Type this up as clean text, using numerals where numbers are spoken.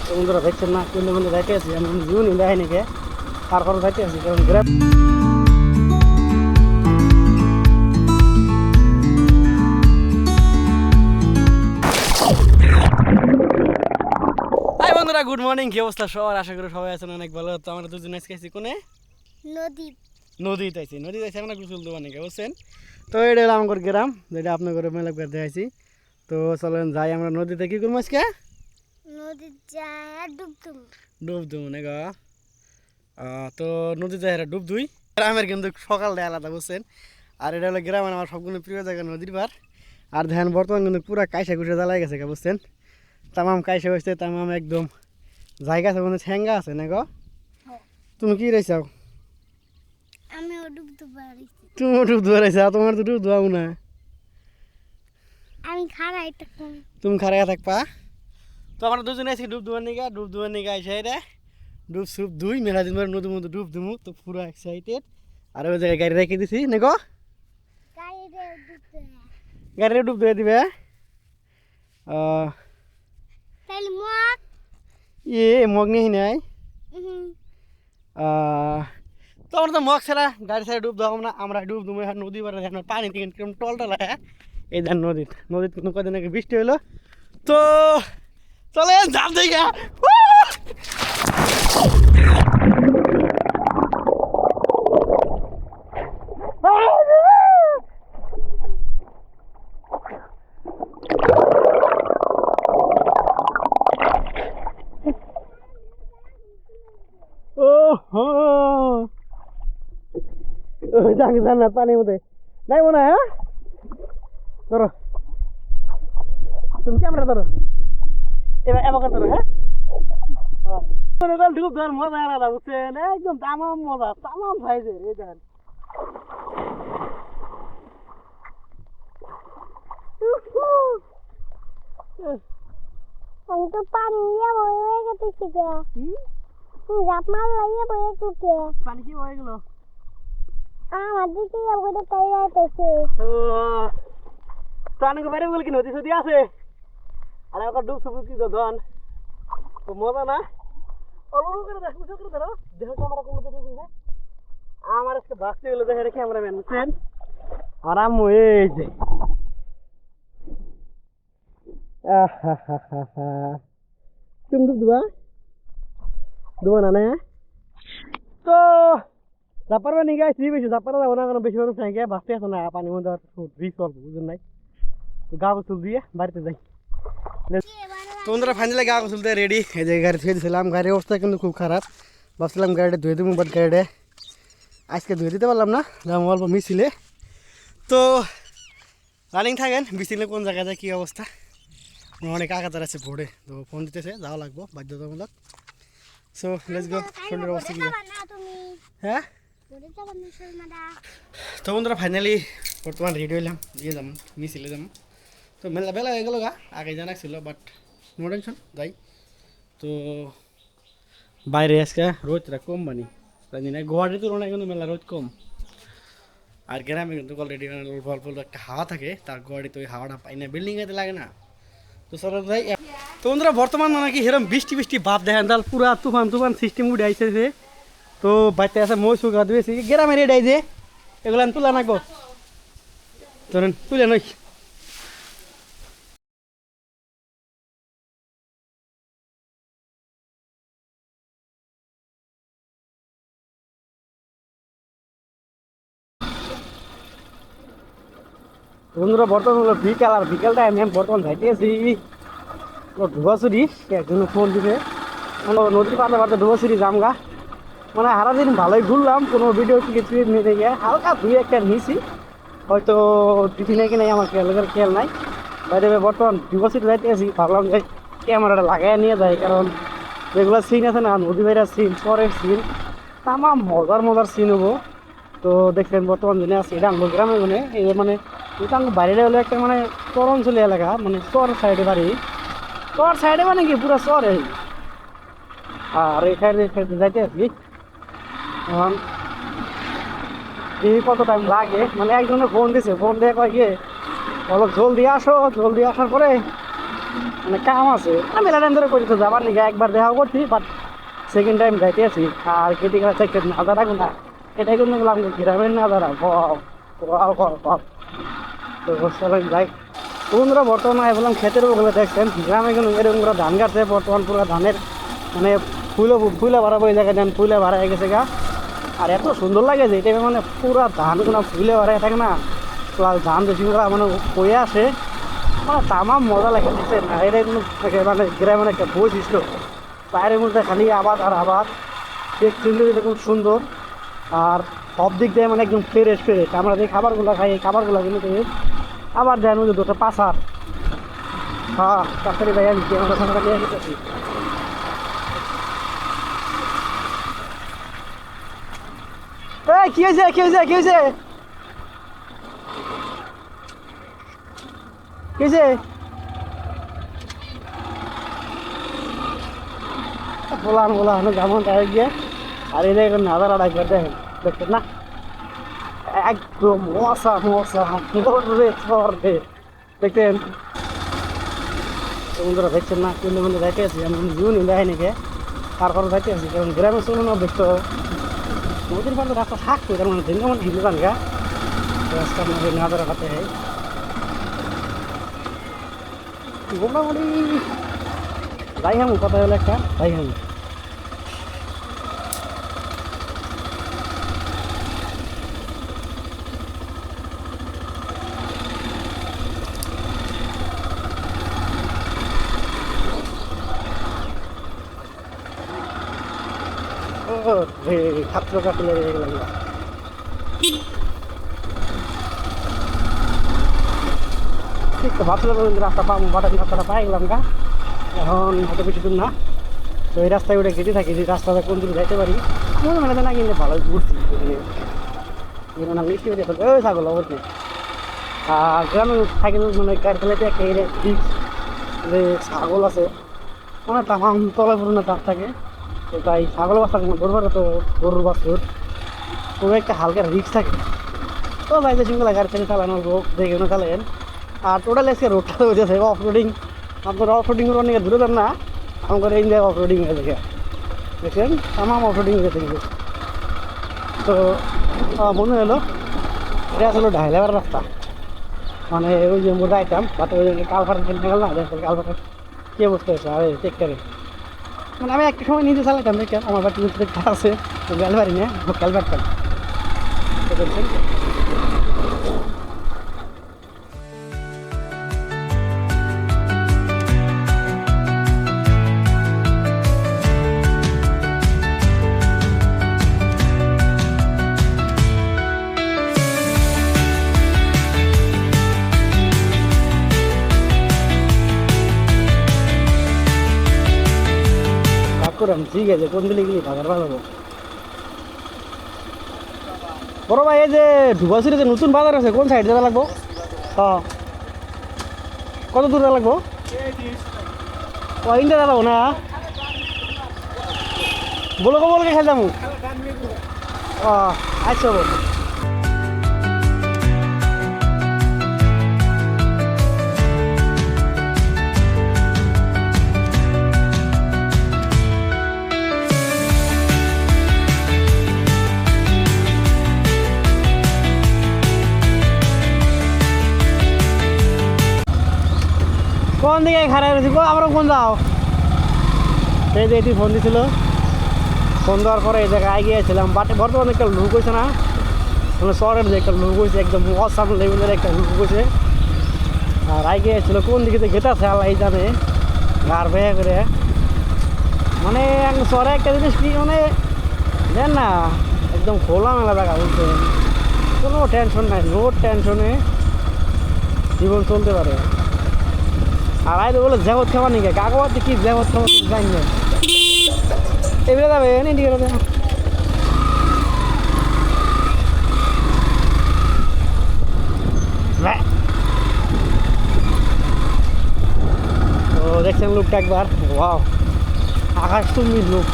বন্ধুরা দেখছেন না কোন মধ্যে যাইতে আছি আমি জুন দেখাই নাকি তারপরে যাইতে আছি কারণ গ্রাম হাই বন্ধুরা গুড মর্নিং কি অবস্থা সবার আশা করি সবাই আছেন অনেক ভালো তো আমরা দুজন আজকে আছি কোনে নদীতে আছি আমরা গোসল দেবো নাকি বুঝছেন তো এটা হলো আমার গ্রাম যেটা আপনার ঘরে মেলা করে দেখাইছি তো চলেন যাই আমরা নদীতে কি করবো আজকে ডুব দেবো নাকি তো নদীতে ডুব দুই গ্রামের কিন্তু সকালটা আলাদা বুঝছেন আর এটা হলো গ্রামের আমার সবগুলো প্রিয় জায়গা নদীর পার আর ধ্যান বর্তমান কিন্তু পুরা কাইসা কুইসা জ্বালাই গেছে বুঝছেন তামাম কাইসা হয়েছে তামাম একদম জায়গা আছে মানে ঠ্যাঙ্গা আছে না গো তুমি কি রয়েছাও তুমি ডুব ধোয়া রয়েছে তোমার তো ডুব ধোয়াও না তুমি খারাই থাকবা তো আমরা দুজনে আছি ডুব ধোয়ার নিগা আইসা রে ডুব সুপ দুই মেলা দিন পরে নদীর মধ্যে ডুব দুমু তো পুরো এক্সাইটেড আর ওই জায়গায় গাড়ি রেখে দিছি না গো গাড়ি ডুব দিয়ে দিবে মগ নিয়ে নাই তো আমরা তো মগ ছাড়া গাড়ি ছাড়া ডুব দেওয়া না আমরা ডুব দুমে নদী পারে পানি থেকে কিরকম টলটলা এই ধান নদীতে কিন্তু কদিন আগে বৃষ্টি হলো তো চলে জাল দেখা জান না পানির মধ্যে নাই মনে হয় হ্যাঁ ধরো তুমি ক্যামেরা ধরো এবার এবার ধরো হ্যাঁ ডুব ধর মজা আলাদা বুঝছেন একদম তামাম মজা তামাম সাইজের এই দেন আমি তো পানি নিয়ে বয়ে গেছি কে জাপ মার লাগিয়ে বয়ে টুকে পানি কি হয়ে গেল আমার দিকে ওটা তাই আইতেছে তো অনেক বাইরে বল কি নদী সদী আছে আর ওকে ডুব সুবু কি ধন তো মজা না অলু করে দেখো ধরো দেখো ক্যামেরা কোন দিকে দিছে আমার আজকে বাসতে গেল দেখে ক্যামেরাম্যান বুঝছেন আরাম এই যে তুমি ডুব দেবা না তো জাপারবা নিয়ে গেছি বেশি জাপারা যাবো না কারণ বেশি মানুষ নাই গিয়ে বাঁচতে আসো না পানির মধ্যে রিস্ক অল্প বুঝুন নাই তো গা গোসল দিয়ে বাড়িতে যাই তো বন্ধুরা ফাইনালি গা গোসল দিয়ে রেডি এই যে গাড়ি ধুয়ে দিয়েছিলাম গাড়ির অবস্থা কিন্তু খুব খারাপ ভাবছিলাম গাড়িটা ধুয়ে দেবো বাট গাড়িটা আজকে ধুয়ে দিতে পারলাম না যাবো অল্প মিছিলে তো রানিং থাকেন মিছিলে কোন জায়গায় যায় কী অবস্থা অনেক আঘাতার আছে ভোরে তো ফোন দিতেছে যাওয়া লাগবো বাধ্যতামূলক সো লেটস গো শরীরের অবস্থা কী হ্যাঁ তো বন্ধুরা ফাইনালি বর্তমান রেডি হইলাম দিয়ে যাম মিছিলে যাম তো মেলা বেলা হয়ে গেল গা আগে জানা ছিল বাট নো টেনশন যাই তো বাইরে আজকে রোদটা কম বানি জানি না গুয়াহাটির তুলনায় কিন্তু মেলা রোদ কম আর গ্রামে কিন্তু অলরেডি অল্প অল্প একটা হাওয়া থাকে তার গুয়াহাটিতে ওই হাওয়াটা পাই না বিল্ডিংয়েতে লাগে না তো চলো যাই তো বন্ধুরা বর্তমান মানে কি সেরকম বৃষ্টি ভাব দেখেন তাহলে পুরা তুফান সিস্টেম উঠে আইসেছে তো বাড়িতে আছে মই সুগা দিয়েছি গ্রামের এটাই যে এগুলো আমি তুলা নাকবো ধরেন তুলে নই বন্ধুরা বর্তমান হলো বিকাল আর বিকালটা আমি বর্তমান যাইতেছি ডুবাচুরি একজন ফোন দিবে নদীর পাতে ডুবাচুরি জামগা মানে সারাদিন ভালোই ঘুরলাম কোনো ভিডিও কিছু নিতে গিয়ে হালকা দুই একটা নিয়েছি হয়তো দিদি নাকি নাই আমার খেয়াল নাই বাইরে বর্তমান ডুবাচুরি যাইতে আছি ভাবলাম যে ক্যামেরাটা লাগাই নিয়ে যায় কারণ যেগুলো সিন আছে না নদী বাইরের সিন পরের সিন তামাম মজার সিন হবো তো দেখছেন বর্তমান দিনে আছে এটা আমার গ্রামে মানে এই মানে এটা বাইরে হলো একটা মানে চর অঞ্চলীয় এলাকা মানে চর সাইডে বাড়ি চর সাইডে মানে কি পুরো চরে আর এই সাইডে যাইতে আসবি এখন কত টাইম লাগে মানে একজনে ফোন দিছে ফোন দিয়ে কয় গিয়ে অলপ জলদি আসো জলদি আসার পরে মানে কাম আছে আমি মেলা টাইম ধরে করি তো যাবার নিকে একবার দেখা করছি বাট সেকেন্ড টাইম যাইতে আছি আর কেটে গেলে চেক নাজা রাখবো না এটাই কিন্তু গেলাম গ্রামের নাজারা তো চলেন যাই তো বন্ধুরা বর্তমানে বললাম ক্ষেতের ওগুলো দেখছেন গ্রামে কিন্তু এরকম করে ধান কাটছে বর্তমান পুরো ধানের মানে ফুলে ভরা ওই জায়গায় ধান ফুলে ভরা হয়ে গেছে গা আর এত সুন্দর লাগে যে এটা মানে পুরো ধানগুলো ফুলে ভরা থাকে না প্লাস ধান বেশিগুলো মানে কয়ে আসে মানে তামাম মজা লাগে দেখছেন না এটা কিন্তু মানে গ্রামের একটা বৈশিষ্ট্য বাইরের মধ্যে খালি আবাদ আর আবাদ দেখতে খুব সুন্দর আর সব দিক দিয়ে মানে একদম ফ্রেশ আমরা যে খাবারগুলো খাই এই খাবারগুলো কিন্তু আবার দেন ওই যে দুটো পাশার হ্যাঁ তাড়াতাড়ি ভাই আমি ক্যামেরা সামনে নিয়ে যেতেছি এই কি হয়েছে কি হয়েছে কি হয়েছে কি হয়েছে বলান যেমন তাই গিয়ে আর এই দেখেন নাজার আড়াই করে দেখেন দেখছেন না একদম মশা দেখতেন বন্ধুরা দেখছেন না কিন্তু বন্ধু যাইতে আছি আমি জুনি দেয় নাকি তারপরে যাইতে আছি কারণ গ্রামে চলো না দেখতো নদীর পাশে রাস্তা থাকতো তার মানে দিন যেমন হিন্দু গান গা রাস্তা আমাদের নাজার হাতে হয় মোটামুটি যাই হাম কথা হলো একটা যাই হাম ছাত্র কাটলে লেগে গেলাম ঠিক তো ভাবছিলাম রাস্তা পাবো বাটার রাস্তাটা পাই গেলাম গা এখন হয়তো বেশি দূর না তো এই রাস্তায় ওটা কেটে থাকি যে রাস্তাটা কোন দিকে যাইতে পারি মনে মানে না কিন্তু ভালো ঘুরছি না মিষ্টি হয়ে যাবে ওই ছাগল অবশ্যই আর গ্রামে থাকি মানে গাড়ি ফেলেতে একটা যে ছাগল আছে মানে তামাম তলায় পুরোনো তার থাকে তো তাই ছাগল বাচ্চা ধরবার তো গরুর বাছুর কোনো একটা হালকা রিক্স থাকে তো বাইরে সিঙ্গলা গাড়ি থেকে চালানোর রোগ দেখে চালেন আর টোটাল এসে রোডটা হয়ে যাচ্ছে অফ রোডিং আপনার অফ রোডিং অনেক দূরে যান না আমাদের এই জায়গায় অফ রোডিং হয়ে যায় দেখছেন তামাম অফ রোডিং হয়ে গেছে তো মনে হলো এটা আসলে ঢাইলাবার রাস্তা মানে ওই যে মোটা আইতাম বাট ওই কালভার খেলতে গেল না কালভার কে বসতে হয়েছে আরে চেক করে মানে আমি একটা সময় নিজে চালাইতাম দেখে আমার বাড়ি একটা আছে গালবাড়ি না কালবারটা ঠিক আছে কোন দিলে গেলি বাজার ভালো বড় ভাই এই যে ঢুবাসির যে নতুন বাজার আছে কোন সাইড যাওয়া লাগবো হ্যাঁ কত দূর লাগবো ইন্ডিয়া যাবো না বলো খেয়ে যাবো আচ্ছা কোন দিকে খারাপ হয়েছি আমরা কোন যাও এই যে এটি ফোন দিছিল ফোন দেওয়ার পরে এই জায়গায় গিয়েছিলাম বাট বর্তমানে একটা লুক হয়েছে না মানে শহরের যে একটা লুক হয়েছে একদম অসাম লেভেলের একটা লুক হয়েছে আর গিয়েছিল কোন দিকে যে ঘেটাছে আল্লাহ জানে ঘর ভেয়ে করে মানে শহরে একটা জিনিস কি মানে দেন না একদম খোলামেলা জায়গা বলছে কোনো টেনশন নাই নো টেনশনে জীবন চলতে পারে আর আই তো বলে জেবত খাবার নিকে কাগজ কি জেবত খাবার জানি না এবারে যাবে ইন্ডিয়া তো দেখছেন লোকটা একবার ওয়াও আকাশ তুমি লোক